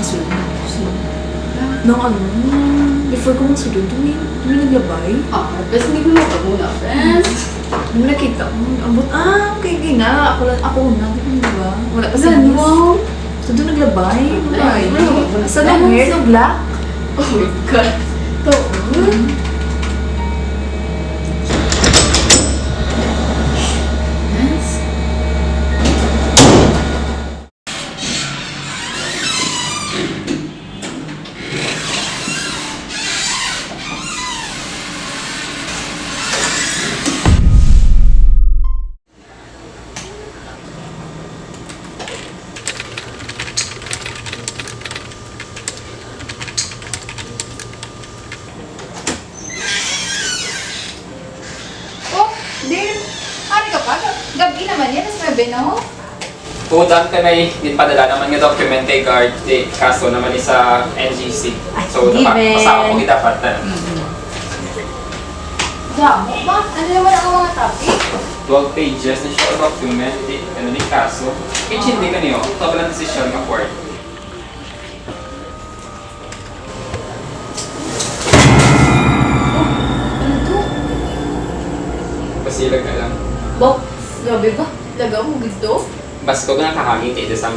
concern kasi nung ano, before ko magsulod, may naglabay. Basta hindi ko lang muna, friends. Nung nakita ko, abot, okay, na, ako na, di ba? Wala pa Saan siya. mo? So doon naglabay, Ay, wala. sa long hair, no black. Oh my God. Ito. Yes. Oh, Dale, hari ka pa? Gabi naman yan, mas may no? Putan ka na din padala naman nga document kay guard kaso naman sa NGC. So, given. pasama ko dapat na. Damo ba? Ano naman ang mga topic? 12 pages na siya document, ano di kaso. Hindi ka niyo, ito lang decision ng court. Ano to? Pasilag ka lang. Bok, gabi ba? Lagaw mo gito? Bas ko na kakakita sa